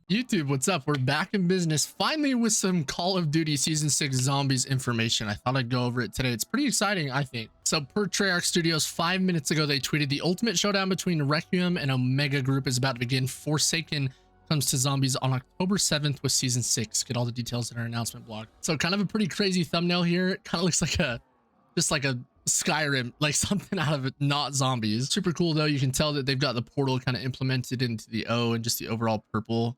YouTube, what's up? We're back in business, finally, with some Call of Duty Season 6 Zombies information. I thought I'd go over it today. It's pretty exciting, I think. So per Treyarch Studios, 5 minutes ago, they tweeted the ultimate showdown between Requiem and Omega Group is about to begin. Forsaken comes to Zombies on October 7th with Season 6. Get all the details in our announcement blog. So kind of a pretty crazy thumbnail here. It kind of looks like just like a Skyrim, like something out of it, not zombies. Super cool though. You can tell that they've got the portal kind of implemented into the O and just the overall purple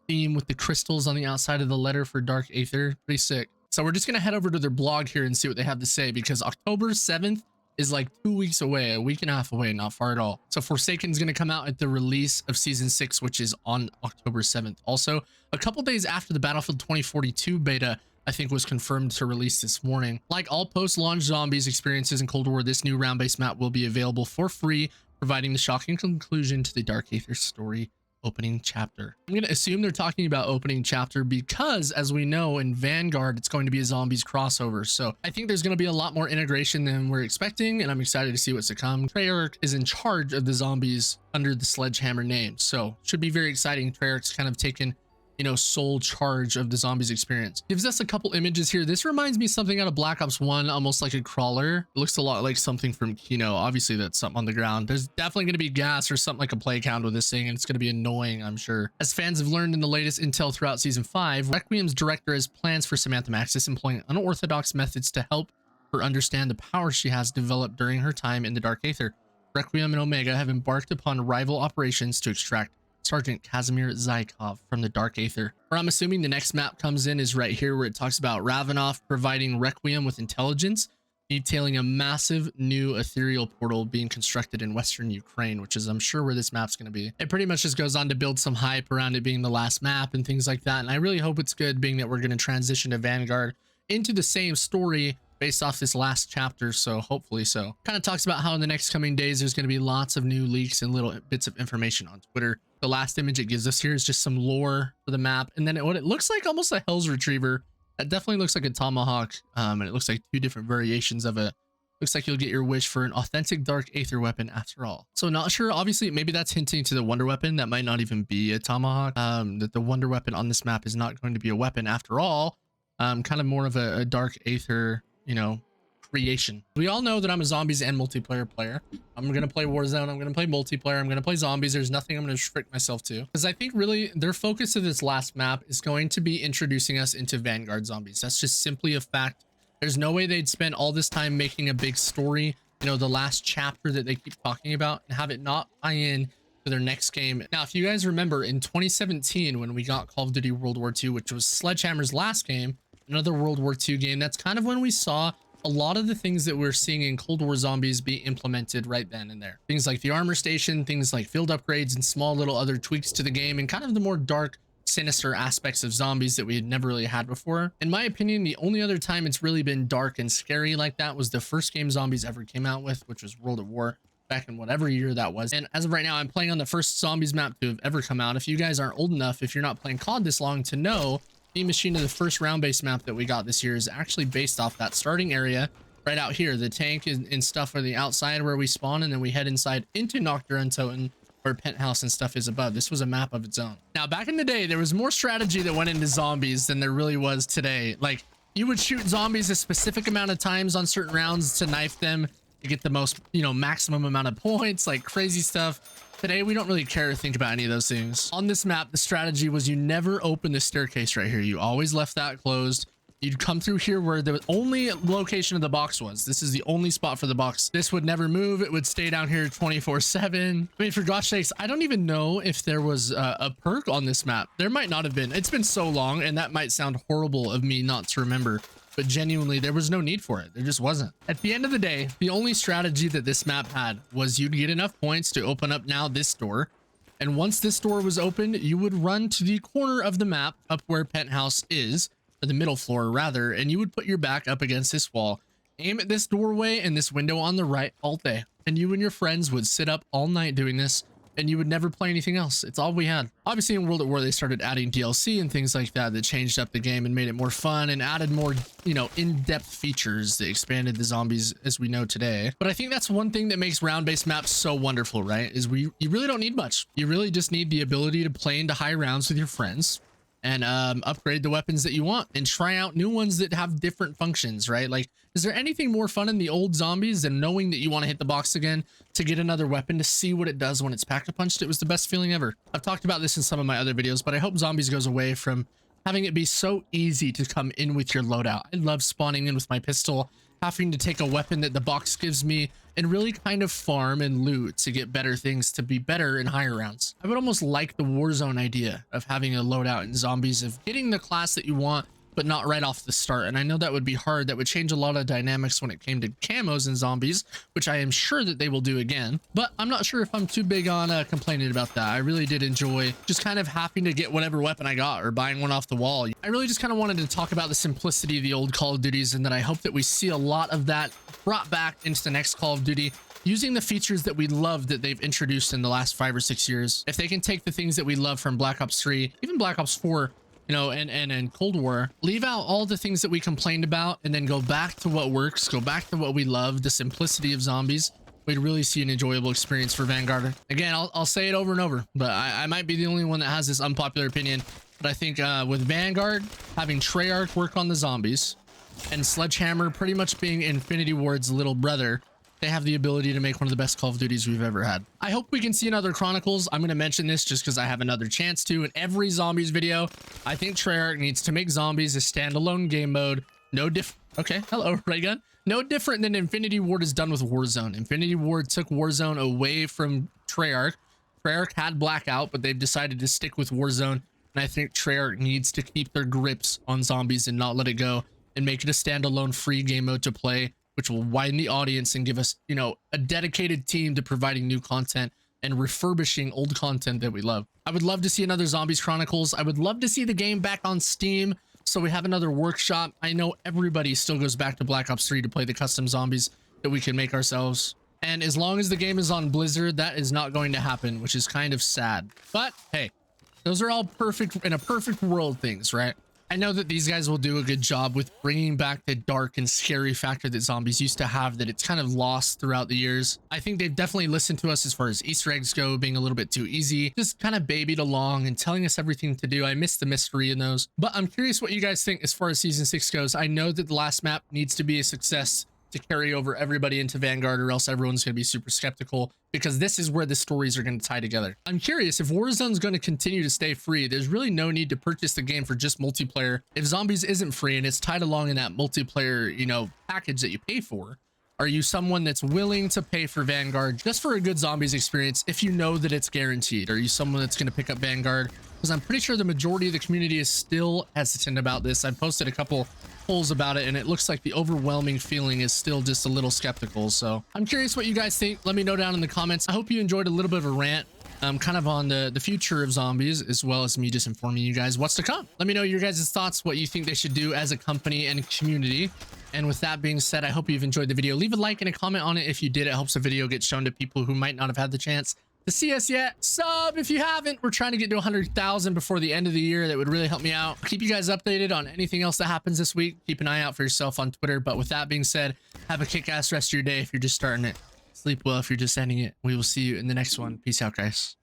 theme with the crystals on the outside of the letter for Dark Aether. Pretty sick. So we're just gonna head over to their blog here and see what they have to say, because October 7th is like 2 weeks away, a week and a half away, not far at all. So Forsaken is gonna come out at the release of Season 6, which is on October 7th. Also, a couple days after the Battlefield 2042 beta, I think, was confirmed to release this morning. Like all post-launch Zombies experiences in Cold War, this new round-based map will be available for free, providing the shocking conclusion to the Dark Aether story opening chapter. I'm going to assume they're talking about opening chapter because, as we know, in Vanguard, it's going to be a Zombies crossover. So I think there's going to be a lot more integration than we're expecting, and I'm excited to see what's to come. Treyarch is in charge of the Zombies under the Sledgehammer name, so should be very exciting. Treyarch's kind of taken, you know, sole charge of the Zombies experience. Gives us a couple images here. This reminds me of something out of Black Ops 1, almost like a crawler. It looks a lot like something from Kino. Obviously that's something on the ground. There's definitely going to be gas or something like a play count with this thing, and it's going to be annoying, I'm sure. As fans have learned in the latest intel throughout Season 5, Requiem's director has plans for Samantha Maxis, employing unorthodox methods to help her understand the power she has developed during her time in the Dark Aether. Requiem and Omega have embarked upon rival operations to extract Sergeant Kazimir Zykov from the Dark Aether. Where I'm assuming the next map comes in is right here, where it talks about Ravenov providing Requiem with intelligence, detailing a massive new ethereal portal being constructed in Western Ukraine, which is, I'm sure, where this map's going to be. It pretty much just goes on to build some hype around it being the last map and things like that. And I really hope it's good, being that we're going to transition to Vanguard into the same story based off this last chapter, so hopefully so. Kind of talks about how in the next coming days there's going to be lots of new leaks and little bits of information on Twitter. The last image it gives us here is just some lore for the map, and then what it looks like almost a Hell's Retriever. That definitely looks like a tomahawk, and it looks like two different variations of it. Looks like you'll get your wish for an authentic Dark Aether weapon after all. So not sure, obviously maybe that's hinting to the Wonder Weapon. That might not even be a tomahawk, that the Wonder Weapon on this map is not going to be a weapon after all. Kind of more of a Dark Aether, you know, creation. We all know that I'm a Zombies and multiplayer player. I'm gonna play Warzone, I'm gonna play multiplayer, I'm gonna play Zombies. There's nothing I'm gonna restrict myself to, because I think really their focus of this last map is going to be introducing us into Vanguard Zombies. That's just simply a fact. There's no way they'd spend all this time making a big story, you know, the last chapter that they keep talking about, and have it not tie in to their next game. Now, if you guys remember, in 2017 when we got Call of Duty World War II, which was Sledgehammer's last game, another World War II game, that's kind of when we saw a lot of the things that we're seeing in Cold War Zombies be implemented right then and there. Things like the armor station, things like field upgrades, and small little other tweaks to the game, and kind of the more dark, sinister aspects of Zombies that we had never really had before. In my opinion, the only other time it's really been dark and scary like that was the first game Zombies ever came out with, which was World at War, back in whatever year that was. And as of right now, I'm playing on the first Zombies map to have ever come out. If you guys aren't old enough, if you're not playing COD this long, to know, the machine of the first round-based map that we got this year is actually based off that starting area right out here. The tank and stuff are the outside where we spawn, and then we head inside into Nocturne, where Penthouse and stuff is above. This was a map of its own. Now, back in the day, there was more strategy that went into Zombies than there really was today. Like, you would shoot Zombies a specific amount of times on certain rounds to knife them to get the most, you know, maximum amount of points, like crazy stuff. Today, we don't really care to think about any of those things. On this map, the strategy was you never open the staircase right here. You always left that closed. You'd come through here where the only location of the box was. This is the only spot for the box. This would never move. It would stay down here 24/7. I mean, for gosh sakes, I don't even know if there was a perk on this map. There might not have been. It's been so long, and that might sound horrible of me not to remember, but genuinely, there was no need for it. There just wasn't. At the end of the day, the only strategy that this map had was you'd get enough points to open up now this door. And once this door was opened, you would run to the corner of the map up where Penthouse is, or the middle floor rather, and you would put your back up against this wall, aim at this doorway and this window on the right all day, and you and your friends would sit up all night doing this, and you would never play anything else. It's all we had. Obviously in World at War, they started adding DLC and things like that that changed up the game and made it more fun and added more, you know, in-depth features that expanded the zombies as we know today. But I think that's one thing that makes round-based maps so wonderful, right? Is you really don't need much. You really just need the ability to play into high rounds with your friends and upgrade the weapons that you want and try out new ones that have different functions, right? Like, is there anything more fun in the old zombies than knowing that you want to hit the box again to get another weapon to see what it does when it's pack-a-punched? It was the best feeling ever. I've talked about this in some of my other videos, but I hope zombies goes away from having it be so easy to come in with your loadout. I love spawning in with my pistol, having to take a weapon that the box gives me and really kind of farm and loot to get better things to be better in higher rounds. I would almost like the Warzone idea of having a loadout in zombies, of getting the class that you want, but not right off the start. And I know that would be hard. That would change a lot of dynamics when it came to camos and zombies, which I am sure that they will do again. But I'm not sure if I'm too big on complaining about that. I really did enjoy just kind of having to get whatever weapon I got or buying one off the wall. I really just kind of wanted to talk about the simplicity of the old Call of Duties, and that I hope that we see a lot of that brought back into the next Call of Duty, using the features that we love that they've introduced in the last 5 or 6 years. If they can take the things that we love from Black Ops 3, even Black Ops 4, you know, and Cold War, leave out all the things that we complained about and then go back to what works, go back to what we love, the simplicity of zombies, we'd really see an enjoyable experience for Vanguard. Again, I'll say it over and over, but I might be the only one that has this unpopular opinion, but I think with Vanguard having Treyarch work on the zombies and Sledgehammer pretty much being Infinity Ward's little brother, they have the ability to make one of the best Call of Duties we've ever had. I hope we can see another Chronicles. I'm going to mention this just because I have another chance to in every zombies video. I think Treyarch needs to make zombies a standalone game mode. Okay, hello, Ray Gun. No different than Infinity Ward has done with Warzone. Infinity Ward took Warzone away from Treyarch. Treyarch had Blackout, but they've decided to stick with Warzone. And I think Treyarch needs to keep their grips on zombies and not let it go and make it a standalone free game mode to play, which will widen the audience and give us, you know, a dedicated team to providing new content and refurbishing old content that we love. I would love to see another Zombies Chronicles. I would love to see the game back on Steam, so we have another workshop. I know everybody still goes back to Black Ops 3 to play the custom zombies that we can make ourselves. And as long as the game is on Blizzard, that is not going to happen, which is kind of sad. But hey, those are all perfect, in a perfect world things, right? I know that these guys will do a good job with bringing back the dark and scary factor that zombies used to have, that it's kind of lost throughout the years. I think they've definitely listened to us as far as Easter eggs go, being a little bit too easy, just kind of babied along and telling us everything to do. I miss the mystery in those, but I'm curious what you guys think as far as season 6 goes. I know that the last map needs to be a success to carry over everybody into Vanguard, or else everyone's going to be super skeptical, because this is where the stories are going to tie together. I'm curious if Warzone's going to continue to stay free. There's really no need to purchase the game for just multiplayer. If Zombies isn't free and it's tied along in that multiplayer, you know, package that you pay for, are you someone that's willing to pay for Vanguard just for a good Zombies experience if you know that it's guaranteed? Are you someone that's going to pick up Vanguard? Because I'm pretty sure the majority of the community is still hesitant about this. I posted a couple polls about it, and it looks like the overwhelming feeling is still just a little skeptical. So I'm curious what you guys think. Let me know down in the comments. I hope you enjoyed a little bit of a rant kind of on the future of zombies, as well as me just informing you guys what's to come. Let me know your guys' thoughts, what you think they should do as a company and community. And with that being said, I hope you've enjoyed the video. Leave a like and a comment on it if you did. It helps the video get shown to people who might not have had the chance to see us yet. Sub if you haven't. We're trying to get to 100,000 before the end of the year. That would really help me out. Keep you guys updated on anything else that happens this week. Keep an eye out for yourself on Twitter. But with that being said, have a kick-ass rest of your day if you're just starting it. Sleep well if you're just ending it. We will see you in the next one. Peace out, guys.